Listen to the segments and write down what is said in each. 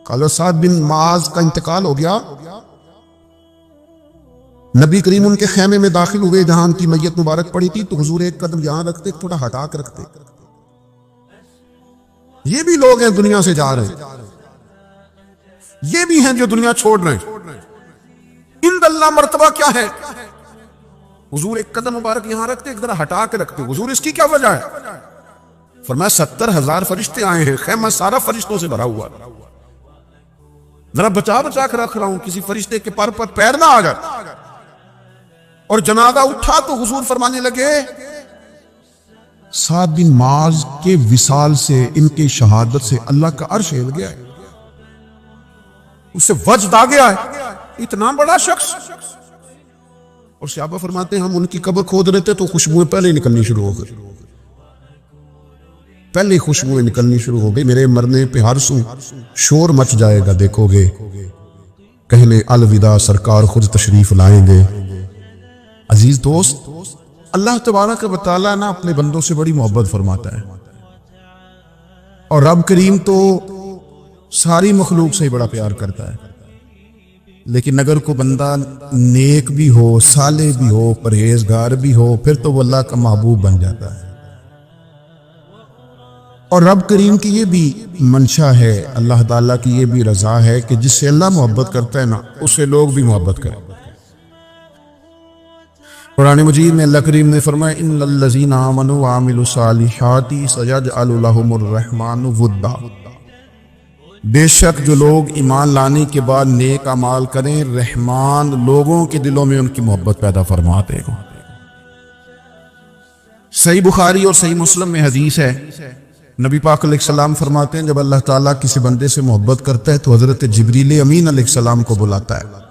कल साद बिन माज का इंतकाल हो गया। नबी करीम उनके खेमे में दाखिल हुए जहां उनकी मैयत मुबारक पड़ी थी, तो हुजूर एक कदम यहां रखते, थोड़ा हटा कर रखते। ये भी लोग हैं दुनिया से जा रहे हैं, ये भी हैं जो दुनिया छोड़ रहे हैं। इन अल्लाह मर्तबा क्या है? हुजूर एक कदम मुबारक यहां रखते, एक जरा हटा के रखते। हुजूर इसकी क्या वजह है? फरमाया 70,000 फरिश्ते आए हैं, खेमा सारा फरिश्तों से भरा हुआ, जरा बचा बचा कर रख रहा हूं, किसी फरिश्ते के पर पैर ना आ जाए। और जनाजा उठा तो हुजूर फरमाने लगे, साद बिन माज के विसाल से, इनके शहादत से अल्लाह का अर्श हिल गया है, उससे वजद आ गया है, इतना बड़ा शख्स। और सहाबा फरमाते हैं हम उनकी कब्र खोद रहे थे तो खुशबुएं पहले निकलनी शुरू हो गई, पहले खुशबुएं निकलनी शुरू हो गई। मेरे मरने पे हर सू शोर मच जाएगा, देखोगे कहने अलविदा सरकार खुद तशरीफ लाएंगे। अजीज दोस्त, अल्लाह तबारक व तआला ना अपने बंदों से बड़ी मोहब्बत फरमाता है, और रब करीम तो सारी मखलूक से ही बड़ा प्यार करता है। लेकिन अगर कोई बंदा नेक भी हो, साले भी हो, परहेजगार भी हो, फिर तो वो अल्लाह का महबूब बन जाता है। और रब करीम की ये भी मंशा है, अल्लाह ताला की ये भी रजा है कि जिससे अल्लाह मोहब्बत करता है ना, उससे लोग भी मोहब्बत करें। कुरान मजीद में अल्लाह करीम ने फरमाया, इन्नल्लज़ीना आमनू व आमिलुस्सालिहाति सयजअलु लहुमुर रहमानु वुद्दा। बेशक जो लोग ईमान लाने के बाद नेक अमाल करें, रहमान लोगों के दिलों में उनकी मोहब्बत पैदा फरमा देगा। सही बुखारी और सही मुस्लिम में हदीस है, नबी पाक अलैहिस्सलाम फरमाते हैं जब अल्लाह ताला किसी बंदे से मोहब्बत करता है तो हजरत जिब्रील अमीन अलैहिस्सलाम को बुलाता है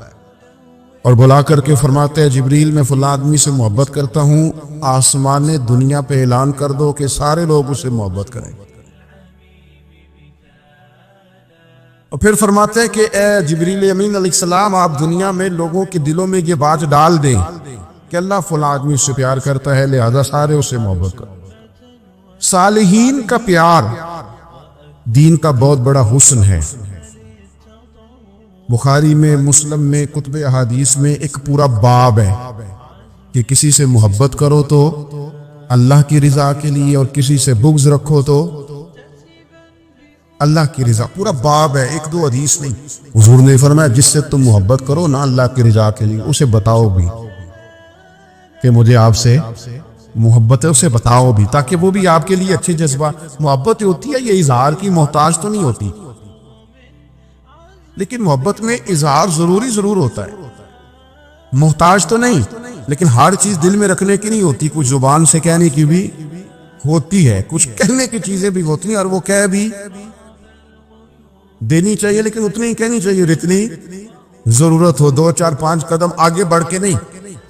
और बुला करके फरमाते हैं, जिब्रील मैं फुला आदमी से मोहब्बत करता हूँ, आसमान दुनिया पे ऐलान कर दो कि सारे लोग उससे मोहब्बत करें। और फिर फरमाते हैं कि ए जिब्रील अमीन अलैहिस्सलाम आप दुनिया में लोगों के दिलों में ये बात डाल दें कि अल्लाह फुला आदमी उससे प्यार करता है, लिहाजा सारे उससे मोहब्बत करो। सालिहीन का प्यार दीन का बहुत बड़ा हुस्न है। बुखारी में, मुस्लिम में, कुतुब अहादीस में एक पूरा बाब है कि किसी से मोहब्बत करो तो अल्लाह की रिजा के लिए, और किसी से बुग़्ज़ रखो तो अल्लाह की रिजा। पूरा बाब है, एक दो हदीस नहीं। हुजूर ने फरमाया जिससे तुम मोहब्बत करो ना अल्लाह की रिजा के लिए, उसे बताओ भी कि मुझे आपसे मोहब्बत है, उसे बताओ भी, ताकि वो भी आपके लिए अच्छे जज्बा। मोहब्बत होती है ये इजहार की, मोहताज तो नहीं होती, लेकिन मोहब्बत में इजहार जरूर होता है, मोहताज तो नहीं। लेकिन हर चीज दिल में रखने की नहीं होती, कुछ जुबान से कहने की भी होती है, कुछ कहने की चीजें भी होती हैं, और वो कह भी देनी चाहिए, लेकिन उतनी ही कहनी चाहिए जितनी जरूरत हो। 2, 4, 5 कदम आगे बढ़ के नहीं,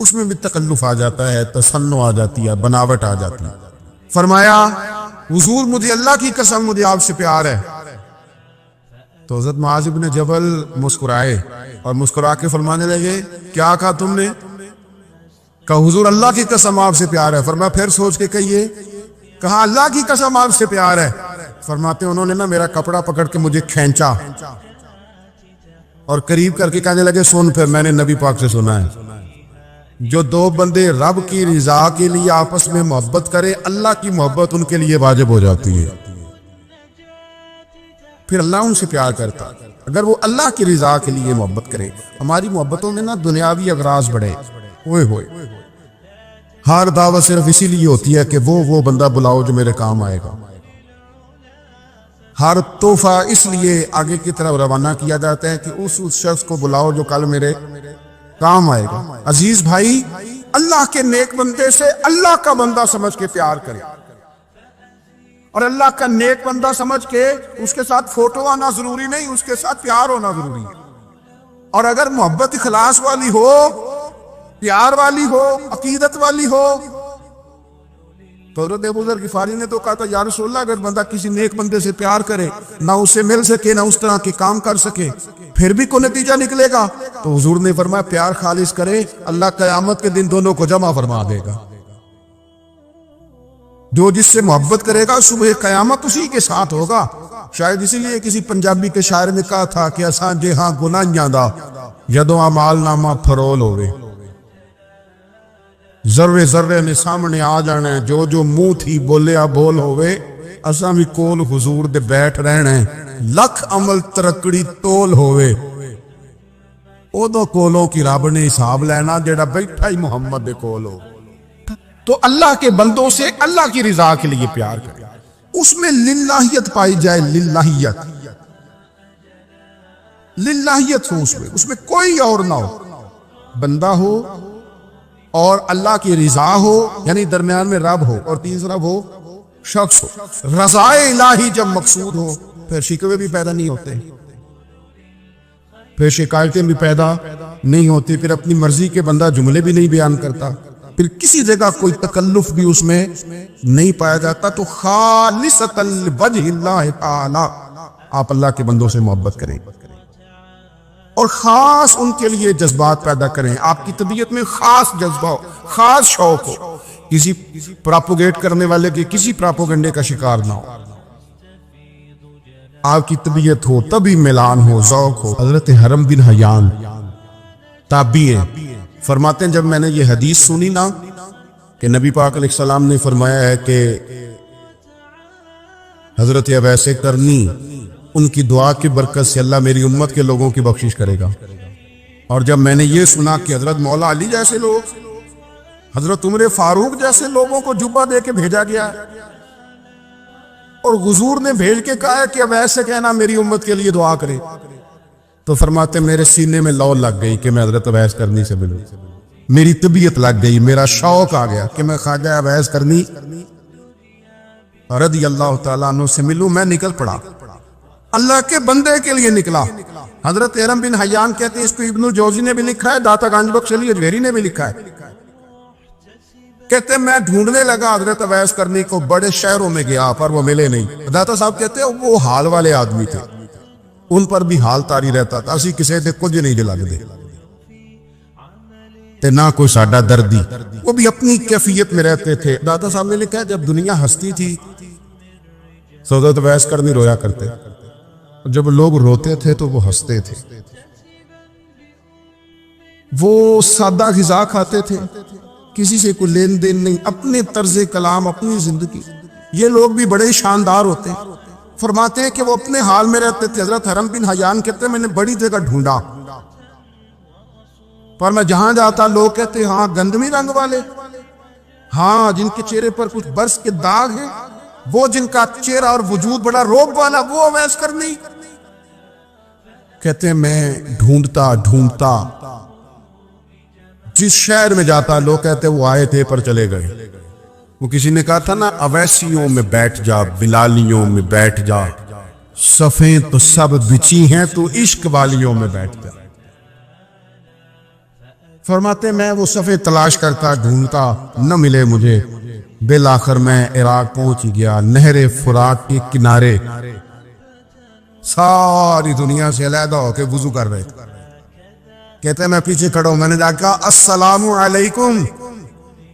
उसमें भी तकल्लुफ आ जाता है, तसन्नो आ जाती है, बनावट आ जाती है। फरमाया हुजूर मुझे अल्लाह की कसम मुझे आपसे प्यार है। तो हज़रत मुआज़ इब्न जबल मुस्कुराए और मुस्कुरा के फरमाने लगे, क्या कहा तुमने? कहा हुजूर अल्लाह की कसम आपसे प्यार है। फरमाया फिर सोच के कहिए। कहा अल्लाह की कसम आपसे प्यार है। फरमाते उन्होंने ना मेरा कपड़ा पकड़ के मुझे खींचा और करीब करके कहने लगे, सुन फिर मैंने नबी पाक से सुना है, जो दो बंदे रब की रिजा के लिए आपस में मोहब्बत करे, अल्लाह की मोहब्बत उनके लिए वाजिब हो जाती है। फिर अल्लाह उनसे प्यार करता अगर वो अल्लाह की रिजा के लिए मोहब्बत करे। हमारी मोहब्बतों में ना दुनियावी अगराज बढ़े, ओए होए, हर दावा सिर्फ इसीलिए होती है कि वो बंदा बुलाओ जो मेरे काम आएगा। हर तोहफा इसलिए आगे की तरफ रवाना किया जाता है कि उस शख्स को बुलाओ जो कल मेरे काम आएगा। अजीज भाई, अल्लाह के नेक बंदे से अल्लाह का बंदा समझ के प्यार करे, और अल्लाह का नेक बंदा समझ के उसके साथ फोटो आना जरूरी नहीं, उसके साथ प्यार होना जरूरी है। और अगर मोहब्बत इखलास वाली हो, प्यार वाली हो, अकीदत वाली हो, तो हज़रत अबू ज़र ग़िफ़ारी ने तो कहा था, या रसूलल्लाह अगर बंदा किसी नेक बंदे से प्यार करे, ना उससे मिल सके, ना उस तरह के काम कर सके, फिर भी कोई नतीजा निकलेगा। तो हुजूर ने फरमाया प्यार खालिस करे, अल्लाह क़यामत के दिन दोनों को जमा फरमा देगा। जो जिससे मोहब्बत करेगा सुबह कयामत उसी के साथ होगा। शायद इसीलिए किसी पंजाबी के शायर ने कहा था कि असा जे हाँ गुनाहियां दा जदों अमालनामा फरोल होवे, जर्रे जर्रे ने सामने आ जाना है, जो जो मुंह थी बोलिया बोल होवे, असा भी कोल हुजूर दे बैठ रहना है, लख अमल तरकड़ी तोल होवे, ओदो कोलों की रब ने हिसाब लेना जेड़ा बैठा ही मुहम्मद दे कोल हो। तो अल्लाह के बंदों से अल्लाह की रिजा के लिए प्यार करें, उसमें लिल्लाहियत पाई जाए, लिल्लाहियत लिल्लाहियत हो उसमें, उसमें कोई और ना हो, बंदा हो और अल्लाह की रिजा हो, यानी दरमियान में रब हो और तीसरा वो शख्स हो। रज़ाए इलाही जब मकसूद हो फिर शिकवे भी पैदा नहीं होते, फिर शिकायतें भी पैदा नहीं होती, फिर अपनी मर्जी के बंदा जुमले भी नहीं बयान करता, फिर किसी जगह कोई तकल्लुफ भी उसमें नहीं पाया जाता। तो खालिसतन वजहिल्लाह ताला आप अल्लाह के बंदों से मोहब्बत करें और खास उनके लिए जज्बात पैदा करें। आपकी तबीयत में खास जज्बा हो, खास शौक हो, किसी प्रोपोगेट करने वाले के किसी प्रोपोगंडे का शिकार ना हो। आपकी तबीयत हो तभी मिलान हो, जौक हो। हजरत हरम बिन हयान ताबी फरमाते हैं, जब मैंने ये हदीस सुनी ना कि नबी पाक अलैहिस्सलाम ने फरमाया है कि हजरत अवैसे करनी उनकी दुआ की बरकत से अल्लाह मेरी उम्मत के लोगों की बख्शिश करेगा, और जब मैंने ये सुना कि हजरत मौला अली जैसे लोग, हजरत उमर फारूक जैसे लोगों को जुब्बा दे के भेजा गया और हुजूर ने भेज के कहा है कि अब ऐसे कहना मेरी उम्मत के लिए दुआ करे, तो फरमाते मेरे सीने में लौ लग गई कि मैं हजरत अवैस करनी से मिलूं। मेरी तबीयत लग गई, मेरा शौक आ गया कि मैं ख्वाजा अवैस करनी रज़ी अल्लाह ताला अन्हु से मिलूं। मैं निकल पड़ा, अल्लाह के बंदे के लिए निकला। हजरत हरम बिन हयान कहते हैं, इसको इब्नुल जौजी ने भी लिखा है, दाता गंज बख्श अली अजमेरी ने भी लिखा है। कहते मैं ढूंढने लगा हजरत अवैस करनी को, बड़े शहरों में गया पर वो मिले नहीं। दाता साहब कहते हैं वो हाल वाले आदमी थे, उन पर भी हाल तारी रहता था, असी किसी से कुछ नहीं लगते ते ना कोई साडा दर्दी, वो भी अपनी कैफियत में रहते थे। दाता साहब ने लिखा है, जब दुनिया हंसती थी हजरत अवैस करनी रोया करते, जब लोग रोते थे तो वो हंसते थे। वो सादा ग़िज़ा खाते थे, किसी से कोई लेन देन नहीं, अपने तर्ज कलाम, अपनी जिंदगी। ये लोग भी बड़े शानदार होते हैं। फरमाते हैं कि वो अपने हाल में रहते थे। हजरत हरम बिन हयान कहते हैं, मैंने बड़ी जगह ढूंढा पर मैं जहां जाता लोग कहते हाँ गंदमी रंग वाले, हाँ जिनके चेहरे पर कुछ बर्स के दाग हैं, वो जिनका चेहरा और वजूद बड़ा रोब वाला, वो अवैस करनी। कहते हैं मैं ढूंढता ढूंढता जिस शहर में जाता लोग कहते वो आए थे पर चले गए। वो किसी ने कहा था ना, अवैसियों में बैठ जा, बिलालियों में बैठ जा, सफ़े तो सब बिछी हैं, तो इश्क वालियों में बैठ जा। फरमाते मैं वो सफ़े तलाश करता ढूंढता, न मिले मुझे। बिल आखिर मैं इराक पहुंच गया, नहरे फुरात के किनारे सारी दुनिया से अलहदा होकर वुजू कर रहे थे। कहते मैं पीछे खड़ा हूं, मैंने जाकर अस्सलामु अलैकुम,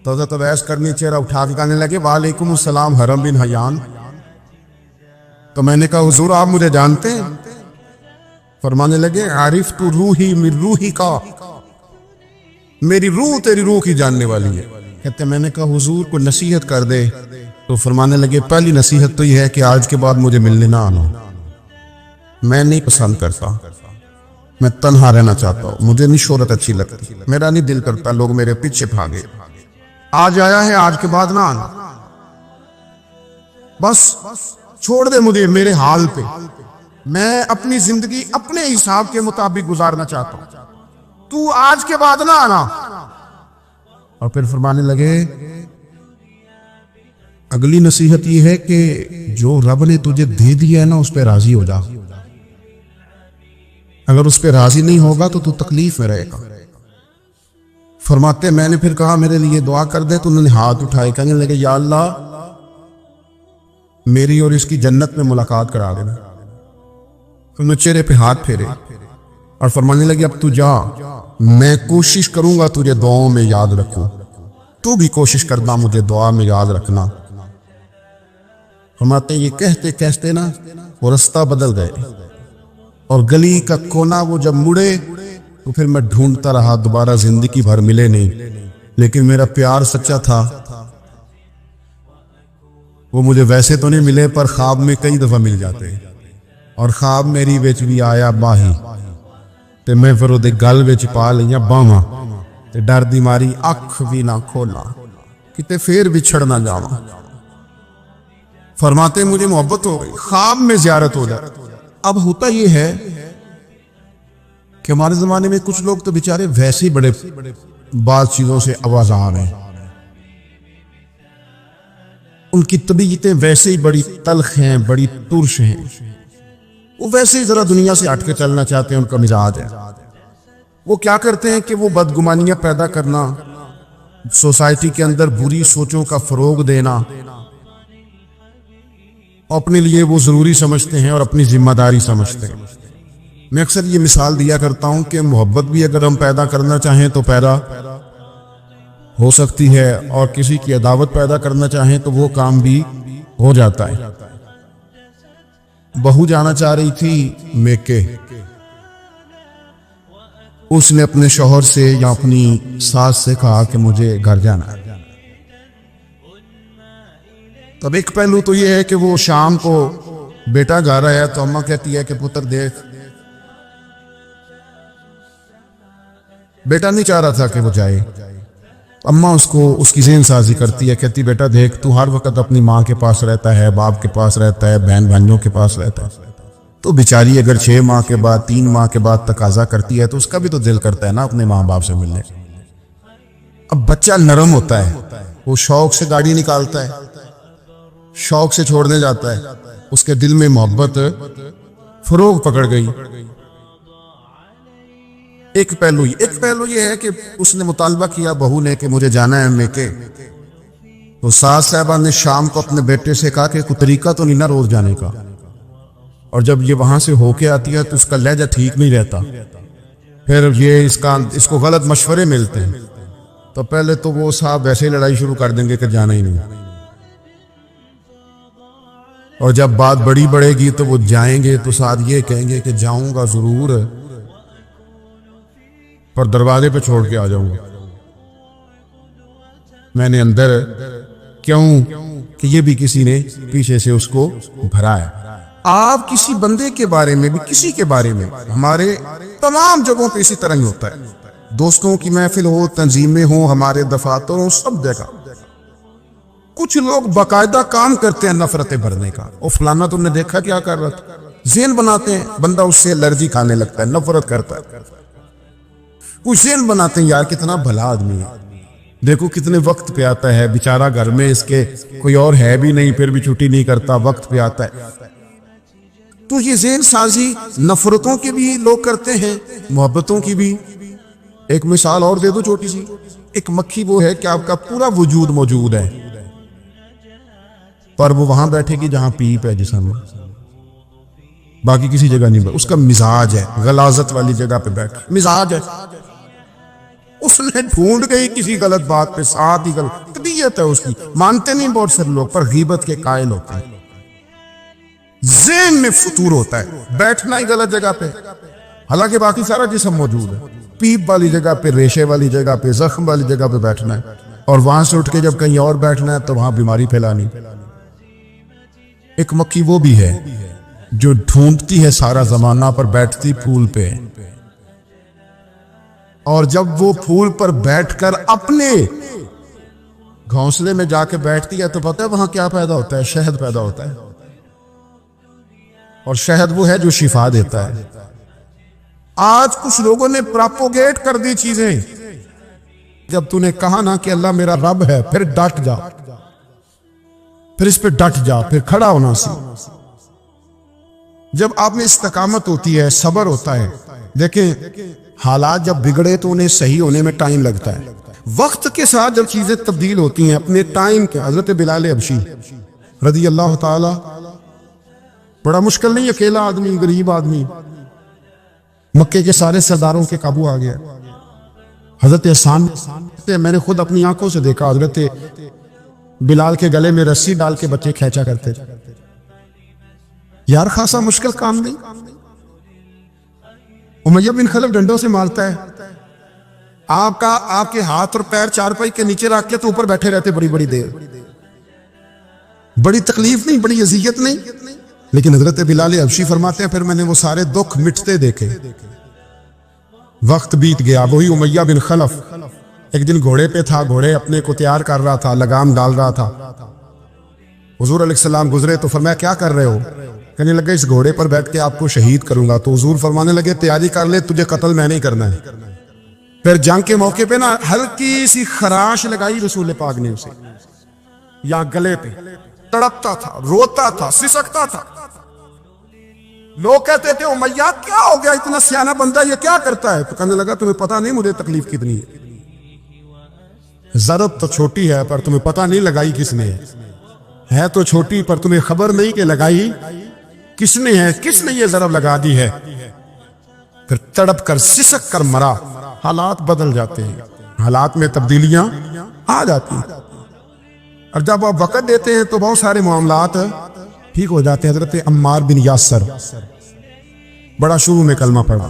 तो हज़रत अवैस करनी चेहरा उठा के कहने लगे वालेकुम अस्सलाम हरम बिन हयान। तो मैंने कहा हुजूर आप मुझे जानते हैं? फरमाने लगे आरिफ तू रूही मिर रूही का, मेरी रूह तेरी रूह की जानने वाली है। कहते मैंने कहा हुजूर को नसीहत कर दे। तो फरमाने लगे पहली नसीहत तो यह है कि आज के बाद मुझे मिलने ना आना, मैं नहीं पसंद करता, मैं तन्हा रहना चाहता हूँ, मुझे नहीं शोहरत अच्छी लगती, मेरा नहीं दिल करता लोग मेरे पीछे भागे। आज आया है, आज के बाद ना आना, बस छोड़ दे मुझे मेरे हाल पे, मैं अपनी जिंदगी अपने हिसाब के मुताबिक गुजारना चाहता हूं, तू आज के बाद ना आना। और फिर फरमाने लगे अगली नसीहत ये है कि जो रब ने तुझे दे दिया है ना उस पर राजी हो जा, अगर उस पर राजी नहीं होगा तो तू तकलीफ में रहेगा। फरमाते मैंने फिर कहा मेरे लिए दुआ कर दे, तो उन्होंने हाथ उठाए, कहने लगे या अल्लाह मेरी और इसकी जन्नत में मुलाकात करा देना। उन्होंने चेहरे पे हाथ फेरे और फरमाने लगे अब तू जा, मैं कोशिश करूंगा तुझे दुआओं में याद रखूं, तू भी कोशिश करना मुझे दुआ में याद रखना। फरमाते ये कहते कहते ना वो रास्ता बदल गए और गली का कोना वो जब मुड़े तो फिर मैं ढूंढता रहा, दोबारा जिंदगी भर मिले नहीं, लेकिन मेरा प्यार सच्चा था। वो मुझे वैसे तो नहीं मिले पर ख्वाब में कई दफा मिल जाते और ख्वाब मेरी विच भी आया बाही ते मैं फिर ਉਹਦੇ गल विच पा लिया बावां ते डर दी मारी अख भी ना खोला किते फिर विछड़ ना जावां। फरमाते मुझे मोहब्बत हो गई, ख्वाब में ज़ियारत हो जाए। अब होता ये है कि हमारे जमाने में कुछ लोग तो बेचारे वैसे ही बड़े बात चीजों से आवाज़ान हैं, उनकी तबीयतें वैसे ही बड़ी तल्ख हैं, बड़ी तुर्श हैं, वो वैसे ही जरा दुनिया से हट के चलना चाहते हैं, उनका मिजाज है। वो क्या करते हैं कि वो बदगुमानियां पैदा करना, सोसाइटी के अंदर बुरी सोचों का फरोग देना अपने लिए वो जरूरी समझते हैं और अपनी जिम्मेदारी समझते हैं। मैं अक्सर ये मिसाल दिया करता हूं कि मोहब्बत भी अगर हम पैदा करना चाहें तो पैदा हो सकती है और किसी की अदावत पैदा करना चाहें तो वो काम भी हो जाता है। बहू जाना चाह रही थी मेके, उसने अपने शौहर से या अपनी सास से कहा कि मुझे घर जाना है। तब एक पहलू तो ये है कि वो शाम को बेटा घर आया तो अम्मा कहती है कि पुत्र देख, बेटा नहीं चाह रहा था कि वो जाए। अम्मा उसको उसकी ज़हन साजी करती है, कहती बेटा देख तू हर वक्त अपनी माँ के पास रहता है, बाप के पास रहता है, बहन भाइयों के पास रहता है, तो बेचारी अगर 6 माह के बाद 3 माह के बाद तकाजा करती है तो उसका भी तो दिल करता है ना अपने माँ बाप से मिलने। अब बच्चा नरम होता है, वो शौक से गाड़ी निकालता है, शौक से छोड़ने जाता है, उसके दिल में मोहब्बत फरोग पकड़ गई। एक पहलू ये है कि उसने मुतालबा किया बहू ने कि मुझे जाना है मेके, तो सास साहबा ने शाम को अपने बेटे से कहा कि कोई तरीका तो नहीं ना रोज जाने का, और जब ये वहां से होके आती है तो उसका लहजा ठीक नहीं रहता, फिर ये इसको गलत मशवरे मिलते हैं, तो पहले तो वो साहब वैसे ही लड़ाई शुरू कर देंगे कि जाना ही नहीं, और जब बात बड़ी बढ़ेगी तो वो जाएंगे तो साथ ये कहेंगे कि जाऊंगा जरूर पर दरवाजे पे छोड़ के आ जाऊंगा, मैंने अंदर क्यों कि ये भी किसी ने पीछे से उसको भरा है। आप किसी बंदे के बारे में भी, किसी के बारे में, हमारे तमाम जगहों पे इसी तरह ही होता है। दोस्तों की महफिल हो, तंजीमें हो, हमारे दफातर हो, सब जगह कुछ लोग बाकायदा काम करते हैं नफरतें भरने का। और फलाना तुमने देखा क्या कर रहा था, ज़हन बनाते हैं, बंदा उससे एलर्जी खाने लगता है, नफरत करता है। कुछ ज़हन बनाते हैं यार कितना भला आदमी है, देखो कितने वक्त पे आता है, बेचारा घर में इसके कोई और है भी नहीं फिर भी छुट्टी नहीं करता, वक्त पे आता है। तो ये ज़हन साजी नफरतों की भी लोग करते हैं, मोहब्बतों की भी। एक मिसाल और दे दो छोटी सी, एक मक्खी वो है कि आपका पूरा वजूद मौजूद है पर वो वहां बैठेगी जहां पीप है जिस्म में, बाकी किसी जगह नहीं। उसका मिजाज है गलाजत वाली जगह पे बैठ, मिजाज है, उसने ढूंढ गई किसी गलत बात पे, साथ ही गलत तबीयत है उसकी। मानते नहीं बहुत सारे लोग पर गीबत के कायल होते हैं, ज़हन में फतूर होता है, बैठना ही गलत जगह पे, हालांकि बाकी सारा जिस्म मौजूद है। पीप वाली जगह पे, रेशे वाली जगह पे, जख्म वाली जगह पे बैठना है, और वहां से उठ के जब कहीं और बैठना है तो वहां बीमारी फैलानी। एक मक्खी वो भी है जो ढूंढती है सारा जमाना पर बैठती फूल पे, और जब वो फूल पर बैठकर अपने घोंसले में जाके बैठती है तो पता है वहां क्या पैदा होता है, शहद पैदा होता है, और शहद वो है जो शिफा देता है। आज कुछ लोगों ने प्रोपोगेट कर दी चीजें। जब तूने कहा ना कि अल्लाह मेरा रब है, फिर डट जा, फिर इस पे डट जा, फिर खड़ा होना सीख। जब आप में इस्तकामत होती है, सब्र होता है, देखें हालात जब बिगड़े तो उन्हें सही होने में टाइम लगता है, वक्त के साथ जब चीजें तब्दील होती हैं अपने टाइम के। हजरत बिलाल हबशी रज़ी अल्लाह ताला, बड़ा मुश्किल नहीं, अकेला आदमी, गरीब आदमी, मक्के के सारे सरदारों के काबू आ गया। हजरत हसन, मैंने खुद अपनी आंखों से देखा, हजरत बिलाल के गले में रस्सी डाल के बच्चे खींचा करते थे। यार खासा मुश्किल काम नहीं। उमैया बिन खलफ डंडों से मारता है, आपके हाथ और पैर चारपाई के नीचे रख के तो ऊपर बैठे रहते बड़ी बड़ी देर। बड़ी तकलीफ नहीं, बड़ी अजियत नहीं, लेकिन हजरत बिलाल हबशी फरमाते हैं फिर मैंने वो सारे दुख मिटते देखे। वक्त बीत गया। वही उमैया बिन खलफ एक दिन घोड़े पे था, घोड़े अपने को तैयार कर रहा था, लगाम डाल रहा था। हुजूर अलैहिस्सलाम गुजरे तो फरमाया क्या कर रहे हो? कहने लगे इस घोड़े पर बैठ के आपको शहीद करूंगा। तो हुजूर फरमाने लगे तैयारी कर ले, तुझे कत्ल मैंने ही करना है। फिर जंग के मौके पे ना हल्की सी खराश लगाई रसूल पाक ने उसे, या गले पे, तड़पता था, रोता था, सिसकता था। लोग कहते थे उमैया क्या हो गया, इतना सियाना बंदा ये क्या करता है? तो कहने लगा तुम्हें पता नहीं मुझे तकलीफ कितनी है। जरब तो छोटी है पर तुम्हें पता नहीं लगाई किसने है तो छोटी पर तुम्हें खबर नहीं कि लगाई किसने है, किसने ये जरब लगा दी है। फिर तड़प कर सिसक कर मरा। हालात बदल जाते हैं, हालात में तब्दीलियां आ जाती हैं, और जब आप वक़्त देते हैं तो बहुत सारे मामलात ठीक हो जाते हैं। हजरत अम्मार बिन यासर बड़ा शुरू में कलमा पढ़ा।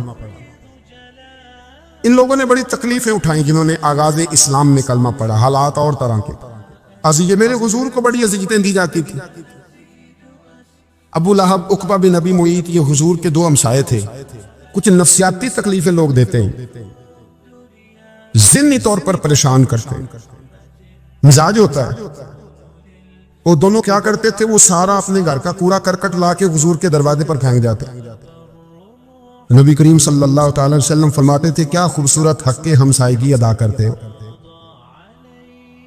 इन लोगों ने बड़ी तकलीफें उठाई जिन्होंने आगाज इस्लाम में कलमा पढ़ा। हालात और तरह के अज़ियत, मेरे हुजूर को बड़ी अज़ियतें दी जाती थी। अबू लहब, उकबा बिन अबी मुईत, ये हुजूर के दो हमसाए थे। कुछ नफ्सियाती तकलीफें लोग देते हैं, ज़िन्नी तौर पर परेशान करते हैं, मिजाज होता है। वो दोनों क्या करते थे, वो सारा अपने घर का कूड़ा करकट ला के हुजूर के दरवाजे पर फेंक जाते। नबी करीम सल्लल्लाहु अलैहि वसल्लम फरमाते थे क्या खूबसूरत हक के हमसायगी अदा करते हो,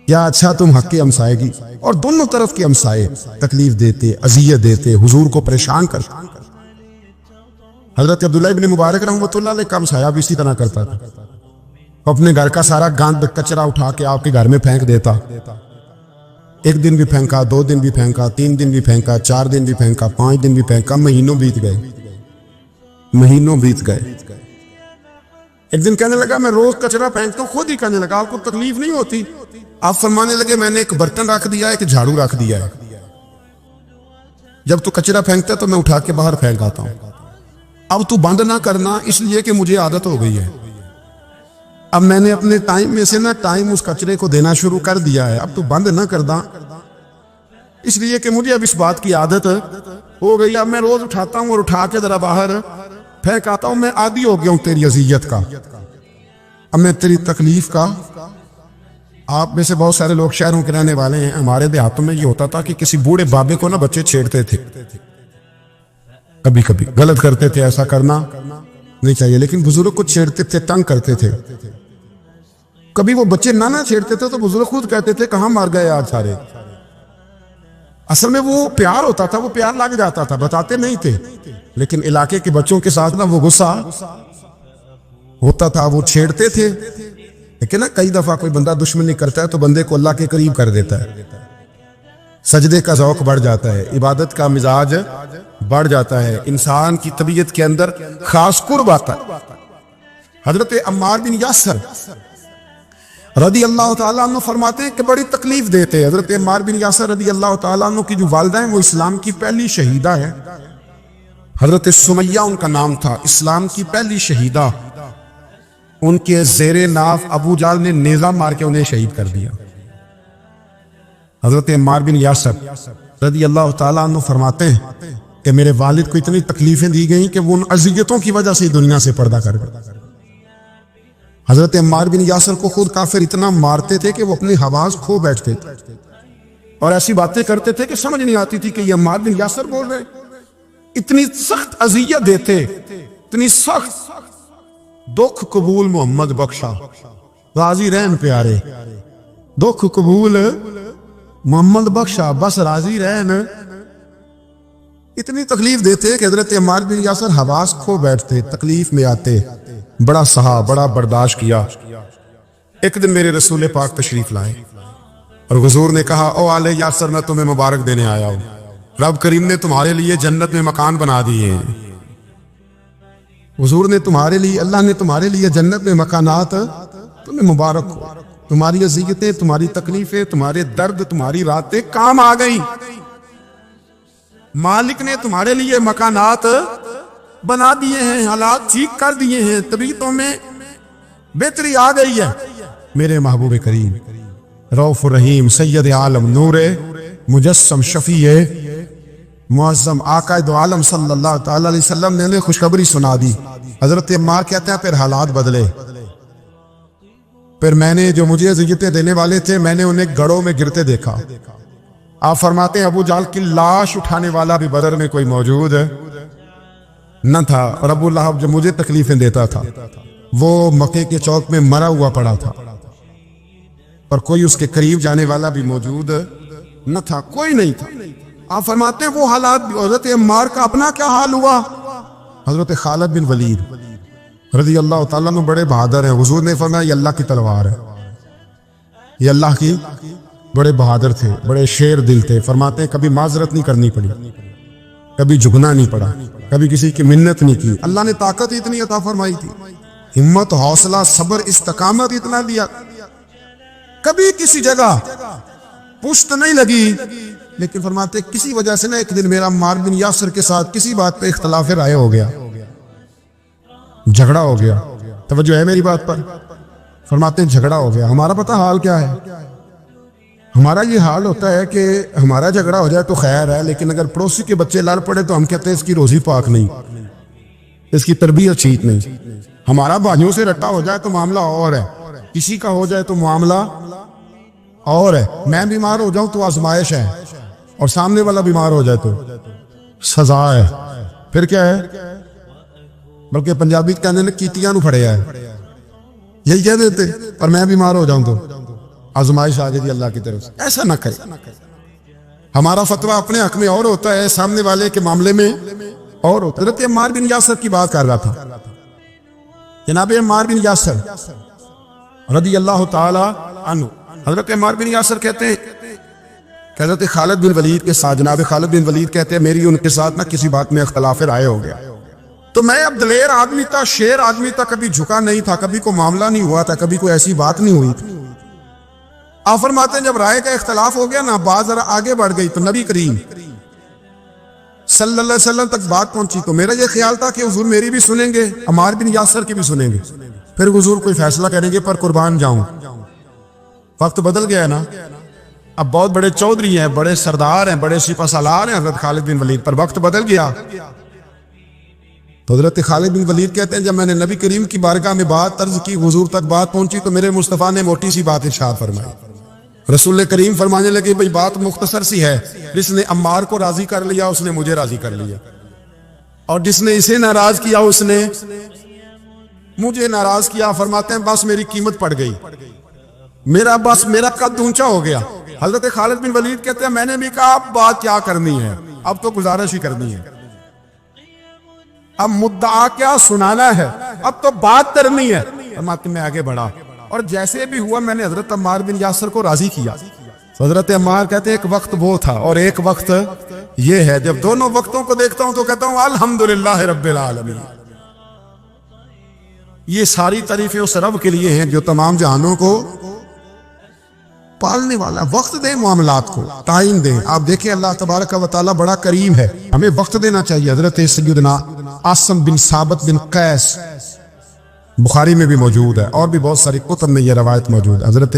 क्या अच्छा तुम हक के हमसायगी। और दोनों तरफ के हमसाए तकलीफ देते, अजियत देते, हुजूर को परेशान करते। हजरत अब्दुल्लाह इब्न मुबारक रहमतुल्लाह अलैह का हमसाया भी इसी तरह करता था। अपने घर का सारा गंद कचरा उठा के आपके घर में फेंक देता। एक दिन भी फेंका, 2 दिन भी फेंका, 3 दिन भी फेंका, 4 दिन भी फेंका, 5 दिन भी फेंका, महीनों बीत गए, महीनों बीत गए। एक दिन कहने लगा मैं रोज कचरा फेंकता हूं। खुद ही कहने लगा आपको तकलीफ नहीं होती? आप फरमाने लगे मैंने एक बर्तन रख दिया, एक झाड़ू रख दिया है। जब तू कचरा फेंकता तो मैं उठा के बाहर फेंक आता हूं। अब तू बंद ना करना, इसलिए कि मुझे आदत हो गई है। अब मैंने अपने टाइम में से ना टाइम उस कचरे को देना शुरू कर दिया है। अब तू बंद ना करना, इसलिए कि मुझे अब इस बात की आदत हो गई। अब मैं रोज उठाता हूं और उठा के जरा बाहर फेंक आता हूं। मैं आदी हो गया हूं तेरी अजियत का, अब मैं तेरी तकलीफ का। आप में से बहुत सारे लोग शहरों के रहने वाले हैं। हमारे देहातों में ये होता था कि किसी बूढ़े बाबे को ना बच्चे छेड़ते थे, कभी कभी गलत करते थे, ऐसा करना नहीं चाहिए, लेकिन बुजुर्ग को छेड़ते थे, तंग करते थे। कभी वो बच्चे ना छेड़ते थे तो बुजुर्ग खुद कहते थे कहां मार गए आज सारे। असल में वो प्यार होता था, वो प्यार लग जाता था, बताते नहीं थे, लेकिन इलाके के बच्चों के साथ ना वो गुस्सा होता था, वो छेड़ते थे। लेकिन ना कई दफा कोई बंदा दुश्मनी करता है तो बंदे को अल्लाह के करीब कर देता है, सजदे का ज़ौक़ बढ़ जाता है, इबादत का मिजाज बढ़ जाता है, इंसान की तबीयत के अंदर खास कुर्ब आता है। हजरत अम्मार बिन यासर रदी अल्लाह तआला अन्हु फरमाते हैं कि बड़ी तकलीफ देते हैं। हजरत अम्मार बिन यासर रदी अल्लाह तआला अन्हु की जो वालिदा है वो इस्लाम की पहली शहीदा है। हजरत सुमैया उनका नाम था, इस्लाम की पहली शहीदा। उनके जेरे नाफ अबू जाल ने नेजा मार के उन्हें शहीद कर दिया। हजरत अम्मार बिन यासर रदी अल्लाह तआला अन्हु फरमाते हैं कि मेरे वालिद को इतनी तकलीफें दी गई कि वो उन अजियतों की वजह से दुनिया से पर्दा कर गए। हजरत अम्मार बिन यासर को खुद काफिर इतना मारते थे कि वो अपनी हवास खो बैठते थे और ऐसी बातें करते थे कि समझ नहीं आती थी कि ये अम्मार बिन यासर बोल रहे। इतनी सख्त अजियत देते, इतनी सख्त। दुख कबूल मोहम्मद बख्शा, राजी रहन प्यारे, दुख कबूल मोहम्मद बख्शा, बस राजी रहन। इतनी तकलीफ देते कि हजरत अम्मार बिन यासर हवास खो बैठते, तकलीफ में आते, बड़ा सहा, बड़ा बर्दाश्त किया। एक दिन मेरे रसूल पाक तशरीफ लाए और हुजूर ने कहा ओ आले यासर मैं तुम्हें मुबारक देने आया हूं, रब करीम ने तुम्हारे लिए जन्नत में मकान बना दिए हैं। हुजूर ने तुम्हारे लिए, अल्लाह ने तुम्हारे लिए जन्नत में मकानात, तुम्हें मुबारक हो। तुम्हारी अज़ियतें, तुम्हारी तकलीफें, तुम्हारे दर्द, तुम्हारी रातें काम आ गई। मालिक ने तुम्हारे लिए मकानात बना दिए हैं, हालात ठीक कर दिए हैं, तबीयतों में बेहतरी आ गई है। मेरे महबूब करीम रऊफ रहीम सैयद आलम नूरे मुजस्सम शफीए मुअज़्ज़म आका दो आलम सल्लल्लाहु ताला अलैहि वसल्लम ने उन्हें खुशखबरी सुना दी। हजरत अम्मार कहते हैं फिर हालात बदले, फिर मैंने जो मुझे अज़ियतें देने वाले थे मैंने उन्हें गढ़ों में गिरते देखा। आप फरमाते हैं अबू जाल की लाश उठाने वाला भी बदर में कोई मौजूद न था, और अबू लहब जो मुझे तकलीफें देता था वो मक्के के चौक में मरा हुआ पड़ा था, पर कोई उसके करीब जाने वाला भी मौजूद न था, कोई नहीं था। आप फरमाते हैं वो हालात हजरत अम्मार का अपना क्या हाल हुआ। हजरत खालिद बिन वलीद रज़ी अल्लाह तआला अन्हु बड़े बहादुर हैं। हुजूर ने फरमाया ये अल्लाह की तलवार है, ये अल्लाह की, बड़े बहादुर थे, बड़े शेर दिल थे। फरमाते हैं कभी माजरत नहीं करनी पड़ी, कभी झुकना नहीं पड़ा, कभी किसी की मिन्नत नहीं की। अल्लाह ने ताकत इतनी अता फरमाई थी, हिम्मत हौसला सब्र इस्तकामत इतना दिया, कभी किसी जगह पुश्त नहीं लगी। लेकिन फरमाते किसी वजह से ना एक दिन मेरा अम्मार बिन यासिर के साथ किसी बात पे इख्तलाफ राय हो गया, झगड़ा हो गया। तवज्जो है मेरी बात पर। फरमाते हैं झगड़ा हो गया, हमारा पता हाल क्या है, हमारा ये हाल होता है कि हमारा झगड़ा हो जाए तो खैर है, लेकिन अगर पड़ोसी के बच्चे लड़ पड़े तो हम कहते हैं इसकी रोजी पाक नहीं, इसकी तरबियत ठीक नहीं। हमारा भाइयों से रट्टा हो जाए तो मामला और है, किसी का हो जाए तो मामला और है। मैं बीमार हो जाऊं तो आजमाइश है, और सामने वाला बीमार हो जाए तो सजा है। फिर क्या है, बल्कि पंजाबी कहने ने कीतियां नु फड़िया है, यही कह देते। पर मैं बीमार हो जाऊं तो आजमाइश आ जाएगी अल्लाह की तरफ से। ऐसा ना करे, हमारा फतवा अपने हक में और होता है, सामने वाले के मामले में और होता है। हज़रत अम्मार बिन यासिर की बात कर रहा था, जनाब अम्मार बिन यासिर रज़ी अल्लाह ताला अन्हु। हज़रत अम्मार बिन यासिर कहते हैं हज़रत खालिद बिन वलीद के साथ, जनाब खालिद बिन वलीद कहते हैं मेरी उनके साथ ना किसी बात में इख्तलाफ राय हो गया। तो मैं अब दलेर आदमी था, शेर आदमी था, कभी झुका नहीं था, कभी कोई मामला नहीं हुआ था, कभी कोई ऐसी बात नहीं हुई थी। आप फरमाते हैं जब राय का इख्तलाफ हो गया ना, बात जरा आगे बढ़ गई तो नबी करीम सल्लल्लाहु अलैहि वसल्लम तक बात पहुंची, तो मेरा ये ख्याल था कि हुजूर मेरी भी सुनेंगे, अम्मार बिन यासिर की भी सुनेंगे, फिर हुजूर कोई फैसला करेंगे, पर कुर्बान जाऊं। वक्त बदल गया ना, अब बहुत बड़े चौधरी हैं, बड़े सरदार हैं, बड़े सिपह सालार हैं हजरत खालिद बिन वलीद, पर वक्त बदल गया। तो हजरत खालिद बिन वलीद कहते हैं जब मैंने नबी करीम की बारगाह में बात तर्ज की, हुजूर तक बात पहुंची, तो मेरे मुस्तफ़ा ने मोटी सी बात इरशाद फरमाई। रसूल करीम फरमाने लगे भाई बात मुख्तसर सी है, जिसने अम्मार को राजी कर लिया उसने मुझे राजी कर लिया, और जिसने इसे नाराज किया उसने मुझे नाराज किया। फरमाते हैं बस मेरी कीमत पड़ गई, मेरा कद ऊंचा हो गया। हजरत खालिद बिन वलीद कहते हैं मैंने भी कहा अब बात क्या करनी है, अब तो गुजारिश ही करनी है, अब मुद्दा क्या सुनाना है, अब तो बात करनी है। फरमाते मैं आगे बढ़ा, और जैसे भी हुआ मैंने हजरत अम्मार बिन यासिर को राजी किया। हजरत अम्मार कहते हैं एक वक्त वो था और एक वक्त ये है, जब दोनों वक्तों को देखता हूं तो कहता हूं अल्हम्दुलिल्लाह रब्बिल आलमीन। ये सारी तारीफें उस रब के लिए हैं जो तमाम जहानों को पालने वाला। वक्त दे, मामलात को टाइम दे। आप देखें अल्लाह तबारक व तआला बड़ा करीम है, हमें वक्त देना चाहिए। हजरत सय्यदना आसिम बिन साबित बिन कैस बुखारी में भी मौजूद है, और भी बहुत सारी कुतुब में यह रवायत मौजूद है। हजरत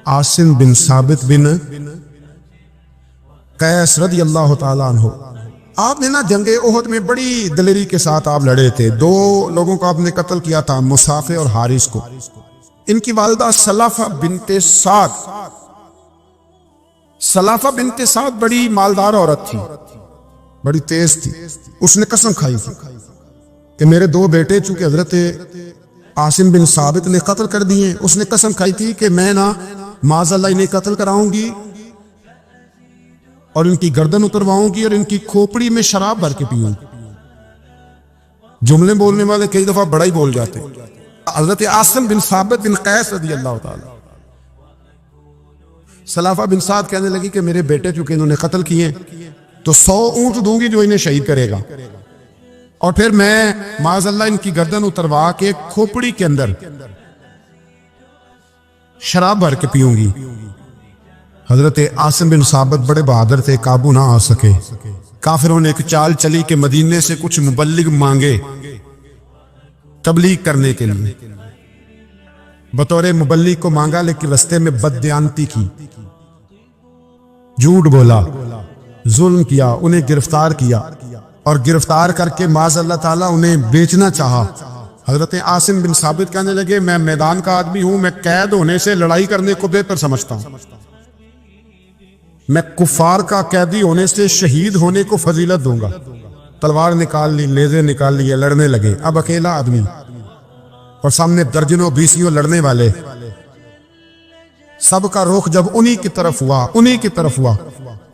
आसिम बिन साबित बिन कैस रज़ी अल्लाह तआला अन्हु, आपने ना जंगे ओहद में बड़ी दलेरी के साथ आप लड़े थे। दो लोगों को आपने कत्ल किया था, मुसाफे और हारिस को। इनकी वालिदा सलाफा बिनते साद, सलाफा बिनते साद बड़ी मालदार औरत थी, बड़ी तेज थी। उसने कसम खाई थी कि मेरे दो बेटे चूंकि हजरत आसिम बिन साबित ने कत्ल कर दिए, उसने कसम खाई थी कि मैं ना माज़अल्लाह इन्हें कत्ल कराऊंगी और इनकी गर्दन उतरवाऊंगी और इनकी खोपड़ी में शराब भर के पीऊंगी। जुमले बोलने वाले कई दफा बड़ा ही बोल जाते। हजरत आसिम बिन साबित बिन कैस रज़ी अल्लाह ताला, सलाफा बिन साद कहने लगी कि मेरे बेटे चूंकि इन्होंने कत्ल किए तो 100 ऊंट दूंगी जो इन्हें शहीद करेगा, और फिर मैं माज़अल्लाह इनकी गर्दन उतरवा के खोपड़ी के अंदर शराब भर के पीऊंगी। हजरत आसिम बिन साबित बड़े बहादुर थे, काबू ना आ सके, काफिरों ने एक चाल चली कि मदीने से कुछ मुबल्लिग मांगे तबलीग करने के लिए। बतौर मुबल्लिग को मांगा, लेकिन रस्ते में बददयानती की, झूठ बोला, जुल्म किया, उन्हें गिरफ्तार किया और गिरफ्तार करके माज़ अल्लाह ताला उन्हें बेचना चाहा। हजरत आसिम बिन साबित कहने लगे, मैं मैदान का आदमी हूं, मैं कैद होने से लड़ाई करने को बेहतर समझता हूं। मैं कुफार का कैदी होने से शहीद होने को फजीलत दूंगा। तलवार निकाल ली, लेज़े निकाल लिए, लड़ने लगे। अब अकेला आदमी और सामने दर्जनों बीसियों लड़ने वाले। सबका रुख जब उन्हीं की तरफ हुआ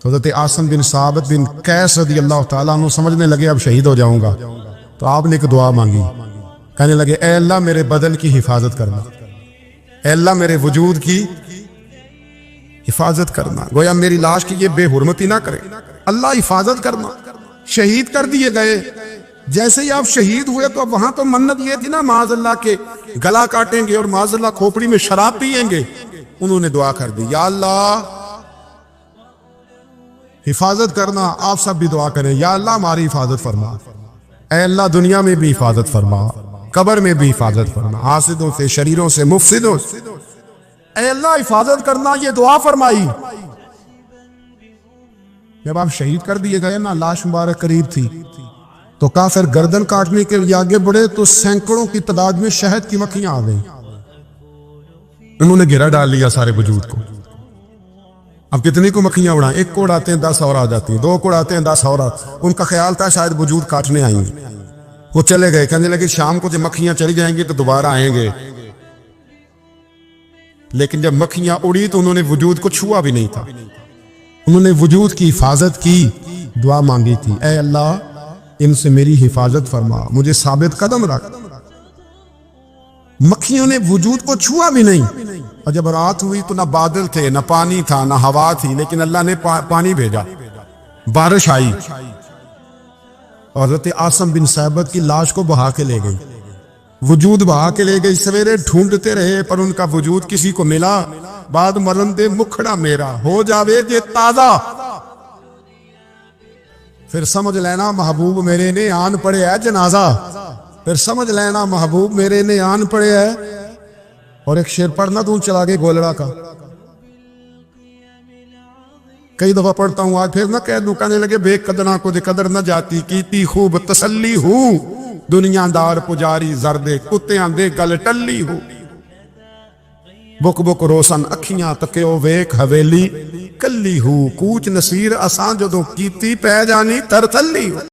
तो हज़रत आसिम बिन साबित बिन कैस रज़ी अल्लाह ताला अन्हु समझने लगे अब शहीद हो जाऊंगा। तो आपने एक दुआ मांगी, कहने लगे, ऐ अल्लाह मेरे बदन की हिफाजत करना, ऐ अल्लाह मेरे वजूद की हिफाजत करना। गोया मेरी लाश की ये बेहुरमती ना करे, अल्लाह हिफाजत करना। शहीद कर दिए गए। जैसे ही आप शहीद हुए तो अब वहां तो मन्नत ये थी ना, माज़अल्लाह के गला काटेंगे और माज़अल्लाह खोपड़ी में शराब पिएंगे। उन्होंने दुआ कर दी, या अल्लाह हिफाजत करना। आप सब भी दुआ करें, या अल्लाह हमारी हिफाजत फरमा, ऐ अल्लाह दुनिया में भी हिफाजत फरमा, कब्र में भी हिफाजत फरमा, हासिदों से, शरीरों से, मुफसिदों से, ऐ अल्लाह हिफाजत करना। ये दुआ फरमाई। जब आप शहीद कर दिए गए ना, लाश मुबारक करीब थी, तो काफिर गर्दन काटने के लिए आगे बढ़े तो सैकड़ों की तादाद में शहद की मक्खियां आ गई। उन्होंने घेरा डाल लिया सारे वजूद को। अब कितनी को मक्खियां उड़ाएं? एक को उड़ाते हैं 10 और आ जाती हैं, 2 को उड़ाते हैं 10 और। उनका ख्याल था शायद वजूद काटने आएंगे। वो चले गए, कहने लगे शाम को जब मक्खियां चली जाएंगी तो दोबारा आएंगे। लेकिन जब मक्खियां उड़ी तो उन्होंने वजूद को छुआ भी नहीं था। उन्होंने वजूद की हिफाजत की, दुआ मांगी थी, ऐ अल्लाह इनसे मेरी हिफाजत फरमा, मुझे साबित कदम रख। मक्खियों ने वजूद को छुआ भी नहीं। और जब रात हुई तो ना बादल थे, ना पानी था, ना हवा थी, लेकिन अल्लाह ने पानी भेजा, बारिश आई और हज़रत आसिम बिन साबित की लाश को बहा के ले गई। वजूद बहा के ले गई। सवेरे ढूंढते रहे पर उनका वजूद किसी को मिला। बाद मरण दे मुखड़ा मेरा हो जावे जे ताजा। फिर समझ लेना महबूब मेरे ने आन पड़े है जनाजा। फिर समझ लेना महबूब मेरे ने आन पड़े है। और एक शेर पढ़ना तू चला के गोलड़ा का, कई दफा पढ़ता हूं, आज फिर ना कह दूं। कहने लगे बेकदरा को कदर न जाती, कीती खूब तसल्ली हूं, दुनियादार पुजारी जरदे कुत्तियां दे गल टल्ली हूं। बुक बुक रोशन अखियां तक्यो वेख हवेली कल्ली हूं, कूच नसीर असां जदों कीती पै जानी तरथल्ली हूं।